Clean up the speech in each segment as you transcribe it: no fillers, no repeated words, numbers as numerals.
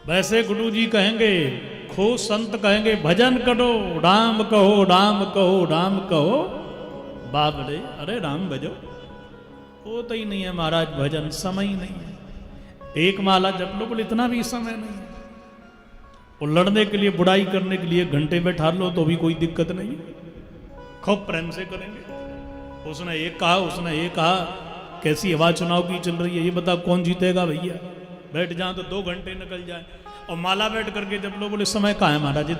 वैसे गुरु जी कहेंगे, खो संत कहेंगे भजन करो, राम कहो राम कहो राम कहो। बाप रे, अरे राम भजो, वो तो ही नहीं है महाराज भजन, समय ही नहीं है। एक माला जप लो, बोले इतना भी समय नहीं है। वो लड़ने के लिए, बुराई करने के लिए घंटे बैठा लो तो भी कोई दिक्कत नहीं, खूब प्रेम से करेंगे। उसने ये कहा, उसने ये कहा, कैसी हवा चुनाव की चल रही है ये बता, कौन जीतेगा भैया। बैठ जाए तो 2 घंटे निकल जाए, और माला बैठ करके जब लोग बोले समय कहाँ है महाराज,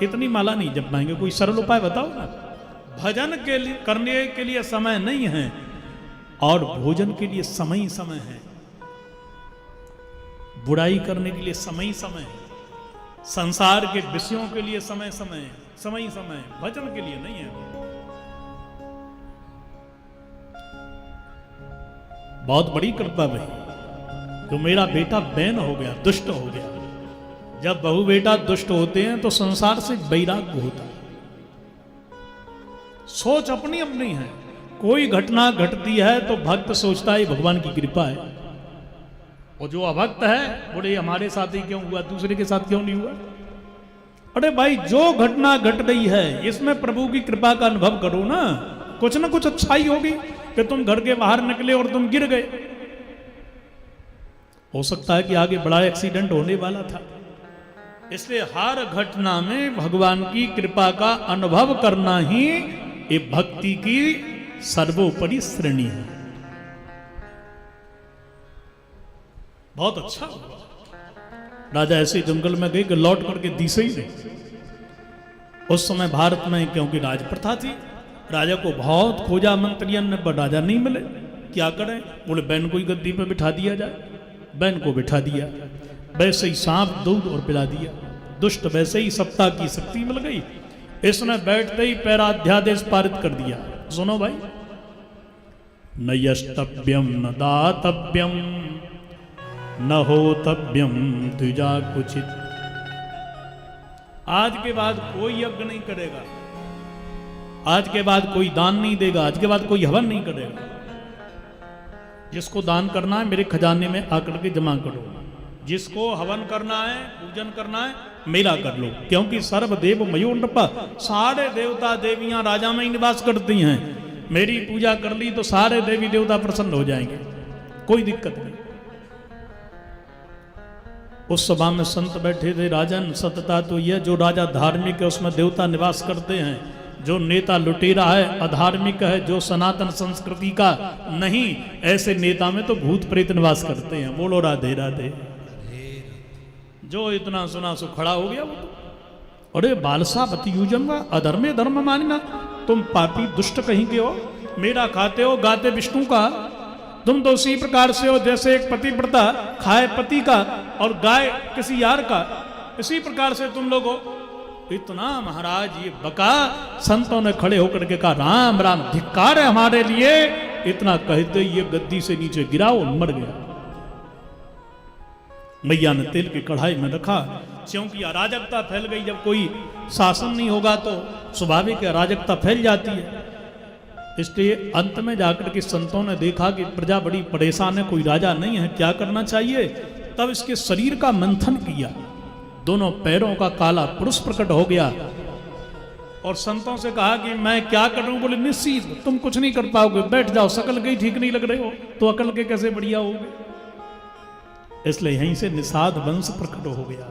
इतनी माला नहीं जप पाएंगे, कोई सरल उपाय बताओ ना। भजन के लिए करने के लिए समय नहीं है, और भोजन के लिए समय ही समय है, बुराई करने के लिए समय ही समय है, संसार के विषयों के लिए समय समय है, समय ही समय है, भजन के लिए नहीं है। बहुत बड़ी कृपा भाई, तो मेरा बेटा बैन हो गया, दुष्ट हो गया। जब बहू बेटा दुष्ट होते हैं तो संसार से वैराग्य होता है। सोच अपनी अपनी है, कोई घटना घटती है तो भक्त सोचता है भगवान की कृपा है, और जो अभक्त है बोले हमारे साथ ही क्यों हुआ, दूसरे के साथ क्यों नहीं हुआ। अरे भाई, जो घटना घट रही है इसमें प्रभु की कृपा का अनुभव करो ना, कुछ ना कुछ अच्छाई होगी। कि तुम घर के बाहर निकले और तुम गिर गए, हो सकता है कि आगे बड़ा एक्सीडेंट होने वाला था। इसलिए हर घटना में भगवान की कृपा का अनुभव करना ही ये भक्ति की सर्वोपरि श्रेणी है। बहुत अच्छा हुआ राजा ऐसे जंगल में गए कि लौट करके दिसे ही नहीं। उस समय भारत में क्योंकि राज प्रथा थी, राजा को बहुत खोजा मंत्रियों ने, पर राजा नहीं मिले। क्या करें, बोले बहन को ही गद्दी पे बिठा दिया जाए। बहन को बिठा दिया, वैसे ही सांप दूध और पिला दिया। दुष्ट वैसे ही सत्ता की शक्ति मिल गई, इसने बैठते ही पैराध्यादेश पारित कर दिया। सुनो भाई, न यष्टव्यम न दातव्यम न होतव्यम द्विजा कुचित। आज के बाद कोई यज्ञ नहीं करेगा, आज के बाद कोई दान नहीं देगा, आज के बाद कोई हवन नहीं करेगा। जिसको दान करना है मेरे खजाने में आकर के जमा करो, जिसको हवन करना है, पूजन करना है, मेरा कर लो। क्योंकि सर्वदेव मयो नृपा, सारे देवता देवियां राजा में ही निवास करती हैं। मेरी पूजा कर ली तो सारे देवी देवता प्रसन्न हो जाएंगे, कोई दिक्कत नहीं। उस सभा में संत बैठे थे, राजन सतता तो यह, जो राजा धार्मिक है उसमें देवता निवास करते हैं, जो नेता लुटेरा है अधार्मिक है, जो सनातन संस्कृति का नहीं, ऐसे नेता में तो भूत प्रेत निवास करते हैं। बोलो राधे राधे। जो इतना सुना सो खड़ा हो गया वो तो। अरे बालसा बतयूजन व अधर्मे धर्म मानना, तुम पापी दुष्ट कहीं के हो, मेरा खाते हो गाते विष्णु का। तुम तो उसी प्रकार से हो जैसे एक पतिव्रता खाए पति का और गाय किसी यार का, इसी प्रकार से तुम लोग हो। इतना महाराज ये बका, संतों ने खड़े होकर के कहा राम राम, धिक्कार है हमारे लिए। इतना कहते ये गद्दी से नीचे गिरा और मर गया। मैया ने तेल की कढ़ाई में रखा, क्योंकि अराजकता फैल गई। जब कोई शासन नहीं होगा तो स्वाभाविक अराजकता फैल जाती है। इसलिए अंत में जाकर के संतों ने देखा कि प्रजा बड़ी परेशान है, कोई राजा नहीं है, क्या करना चाहिए। तब इसके शरीर का मंथन किया, दोनों पैरों का काला पुरुष प्रकट हो गया, और संतों से कहा कि मैं क्या करूं। बोले निश्चित तुम कुछ नहीं कर पाओगे, बैठ जाओ, शकल के ही ठीक नहीं लग रहे हो तो अकल के कैसे बढ़िया होगे। इसलिए यहीं से निषाद वंश प्रकट हो गया।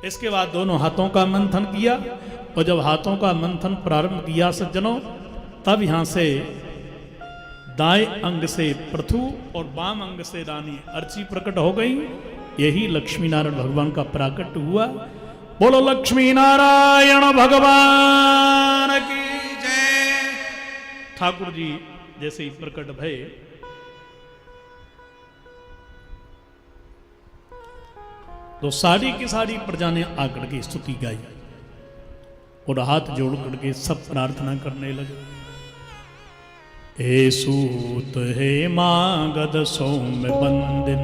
इसके बाद दोनों हाथों का मंथन किया, और जब हाथों का मंथन प्रारंभ किया सज्जनों, तब यहां से दाएं अंग से पृथु और वाम अंग से रानी अर्ची प्रकट हो गई। यही लक्ष्मी नारायण भगवान का प्राकट हुआ। बोलो लक्ष्मी नारायण भगवान की जय। ठाकुर जी जैसे ही प्रकट भय, तो सारी की सारी प्रजा ने आकर के स्तुति गाई और हाथ जोड़ करके सब प्रार्थना करने लगे। हे सूत हे मागध सौम्य बंदिन,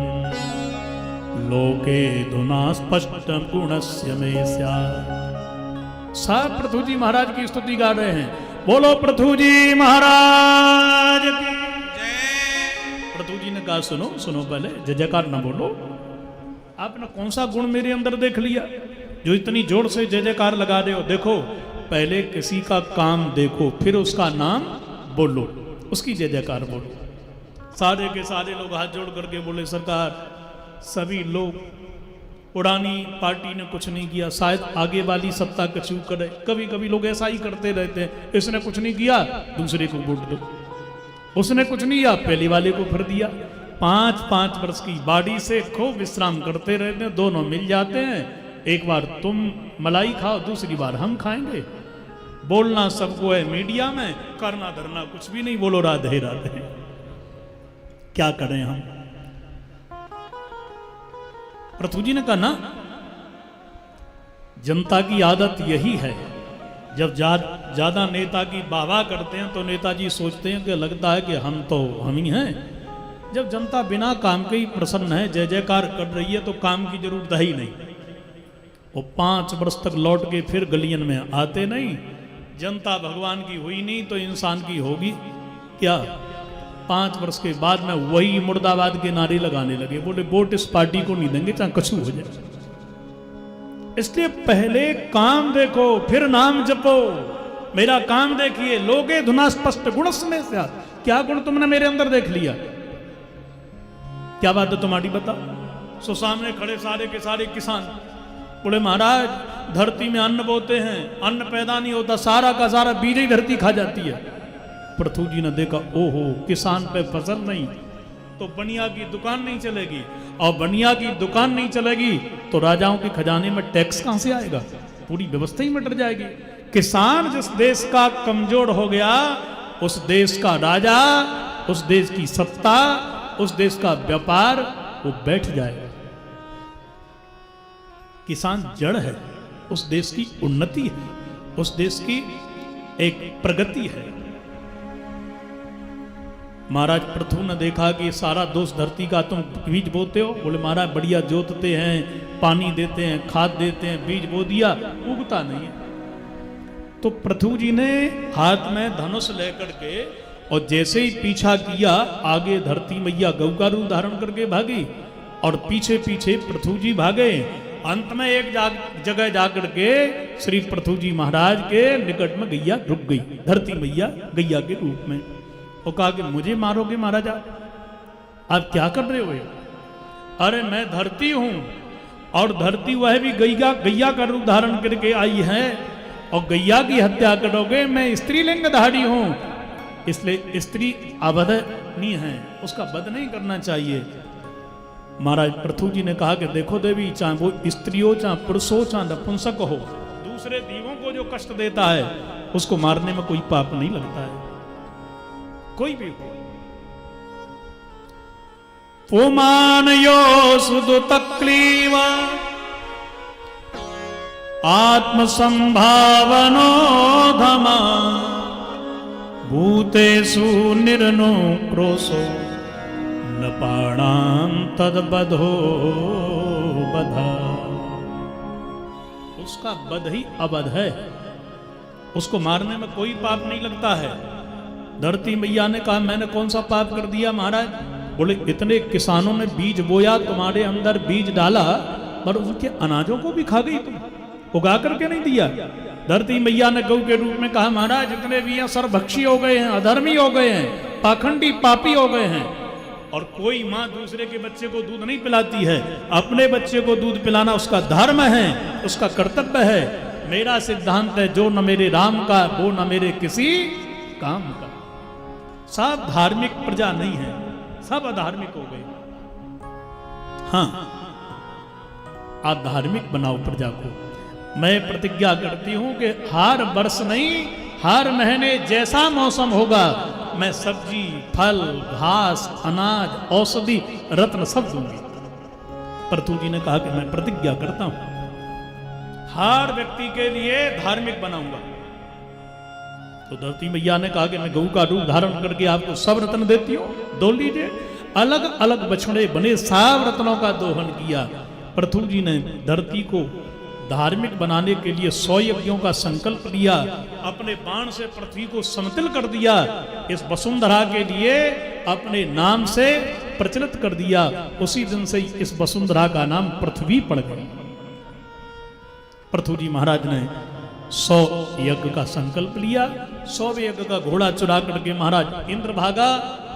लोके धुना स्पष्ट गुणस्य में सब पृथु जी महाराज की स्तुति गा रहे हैं। बोलो पृथु जी महाराज की जय। पृथु जी ने कहा सुनो सुनो, पहले जय जयकार न बोलो, आपने कौन सा गुण मेरे अंदर देख लिया जो इतनी जोर से जय जयकार लगा रहे हो? देखो, पहले किसी का काम देखो, फिर उसका नाम बोलो, उसकी जय जयकार बोलो। सारे के सारे लोग हाथ जोड़ करके बोले, सरकार सभी लोग, पुरानी पार्टी ने कुछ नहीं किया, शायद आगे वाली सत्ता कचू करे। कभी कभी लोग ऐसा ही करते रहते हैं, इसने कुछ नहीं किया दूसरे को वोट दो, उसने कुछ नहीं किया पहले वाले को फिर दिया। 5-5 वर्ष की बॉडी से खूब विश्राम करते रहते हैं, दोनों मिल जाते हैं। एक बार तुम मलाई खाओ, दूसरी बार हम खाएंगे। बोलना सबको है मीडिया में, करना धरना कुछ भी नहीं। बोलो राधे राधे। क्या करें हम? पृथु जी ने कहा ना, जनता की आदत यही है, जब ज्यादा नेता की वाहवाह करते हैं तो नेताजी सोचते हैं कि लगता है कि हम ही हैं। जब जनता बिना काम के ही प्रसन्न है, जय जयकार कर रही है, तो काम की जरूरत है ही नहीं। वो 5 वर्ष तक लौट के फिर गलियन में आते नहीं। जनता भगवान की हुई नहीं तो इंसान की होगी क्या? 5 वर्ष के बाद में वही मुर्दाबाद के नारे लगाने लगे, बोले वोट इस पार्टी को नहीं देंगे चाहे कछु हो जाए। इसलिए पहले काम देखो, फिर नाम जपो। मेरा काम देखिए, लोगे धुना स्पष्ट गुण में से। क्या गुण तुमने मेरे अंदर देख लिया? क्या बात है तुम्हारी, बताओ। सो सामने खड़े सारे के सारे किसान बोले, महाराज धरती में अन्न बोते हैं, अन्न पैदा नहीं होता, सारा का सारा बीज ही धरती खा जाती है। पृथु जी ने देखा, ओहो, किसान पे फसल नहीं तो बनिया की दुकान नहीं चलेगी, और बनिया की दुकान नहीं चलेगी तो राजाओं के खजाने में टैक्स कहां से आएगा? पूरी व्यवस्था ही मिट जाएगी। किसान जिस देश का कमजोर हो गया, उस देश का राजा, उस देश की सत्ता, उस देश का व्यापार वो बैठ जाएगा। किसान जड़ है, उस देश की उन्नति है, उस देश की एक प्रगति है। महाराज पृथु ने देखा कि सारा दोष धरती का, तुम बीज बोते हो। बोले महाराज बढ़िया जोतते हैं, पानी देते हैं, खाद देते हैं, बीज बो दिया, उगता नहीं है। तो पृथु जी ने हाथ में धनुष लेकर के और जैसे ही पीछा किया, आगे धरती मैया गौ का रूप धारण करके भागी और पीछे पीछे पृथु जी भागे। अंत में एक जगह जाकर के श्री पृथु जी महाराज के निकट में गैया रुक गई, धरती मैया गैया के रूप में। वो कहा कि मुझे मारोगे महाराजा, आप क्या कर रहे हो? अरे मैं धरती हूं, और धरती वह भी गैया का रूप धारण करके आई है, और गैया की हत्या करोगे। मैं स्त्रीलिंगधारी हूं, इसलिए स्त्री अवधनीय है, उसका वध नहीं करना चाहिए। महाराज पृथु जी ने कहा कि देखो देवी, चाहे वो स्त्री हो, चाहे पुरुष हो, चाहे नपुंसक हो, दूसरे जीवों को जो कष्ट देता है उसको मारने में कोई पाप नहीं लगता है, कोई भी हो। पुमान यो सुदु तक्लीवा आत्म संभावनो धमा भूतेषु निर्नो क्रोशो न पाणाम तद बधो बधा। उसका बध ही अबध है, उसको मारने में कोई पाप नहीं लगता है। धरती मैया ने कहा मैंने कौन सा पाप कर दिया महाराज? बोले इतने किसानों ने बीज बोया, तुम्हारे अंदर बीज डाला, पर उनके अनाजों को भी खा गई तुम, उगा करके नहीं दिया। धरती मैया ने गौ के रूप में कहा महाराज जितने भी हैं सर्वभक्षी हो गए हैं, अधर्मी हो गए हैं, पाखंडी पापी हो गए हैं। और कोई माँ दूसरे के बच्चे को दूध नहीं पिलाती है, अपने बच्चे को दूध पिलाना उसका धर्म है, उसका कर्तव्य है। मेरा सिद्धांत है जो न मेरे राम का वो न मेरे किसी काम का। सब धार्मिक प्रजा नहीं है, सब अधार्मिक हो गए। हाँ, आप धार्मिक बनाओ प्रजा को। मैं प्रतिज्ञा करती हूं कि हर वर्ष नहीं, हर महीने जैसा मौसम होगा मैं सब्जी, फल, घास, अनाज, औषधि, रत्न सब दूंगी। पृथु जी ने कहा कि मैं प्रतिज्ञा करता हूं हर व्यक्ति के लिए धार्मिक बनाऊंगा। तो धरती मैया ने कहा कि मैं गऊ का रूप धारण करके आपको सब रत्न देती हूं, दो लीजिए। अलग अलग बछड़े बने, सब रत्नों का दोहन किया। पृथु जी ने धरती को धार्मिक बनाने के लिए 100 यज्ञों का संकल्प लिया, अपने बाण से पृथ्वी को समतल कर दिया। इस वसुंधरा के लिए अपने नाम से प्रचलित कर दिया। उसी दिन से इस वसुंधरा का नाम पृथ्वी पड़ गया। पृथु जी महाराज ने 100 यज्ञ का संकल्प लिया। 100 यज्ञ का घोड़ा चुरा करके महाराज इंद्र भागा।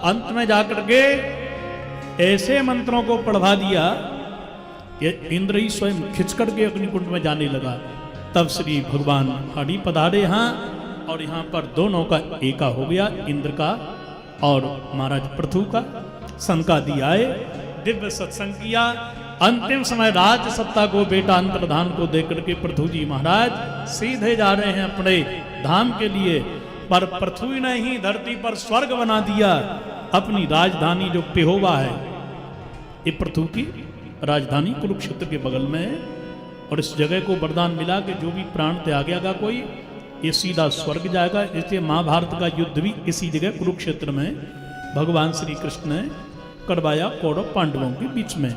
अंत में जाकर के ऐसे मंत्रों को पढ़वा दिया, ये इंद्र ही स्वयं खिंच करके अग्निकुंड में जाने लगा। तब श्री भगवान हरि पधारे यहाँ, और यहाँ पर दोनों का एका हो गया, इंद्र का और महाराज पृथु का। सनकादि आए, दिव्य सत्संग किया। अंतिम समय राज सत्ता को, बेटा अंतर्धान को देकर के पृथु जी महाराज सीधे जा रहे हैं अपने धाम के लिए। पर पृथ्वी ने ही धरती पर स्वर्ग बना दिया। अपनी राजधानी जो पेहोवा है, ये पृथु की राजधानी कुरुक्षेत्र के बगल में है। और इस जगह को वरदान मिला कि जो भी प्राण त्यागेगा कोई, ये सीधा स्वर्ग जाएगा। इसलिए महाभारत का युद्ध भी इसी जगह कुरुक्षेत्र में भगवान श्री कृष्ण ने करवाया कौरव पांडवों के बीच में।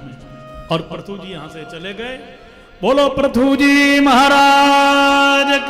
और पृथु जी यहां से चले गए। बोलो पृथु जी महाराज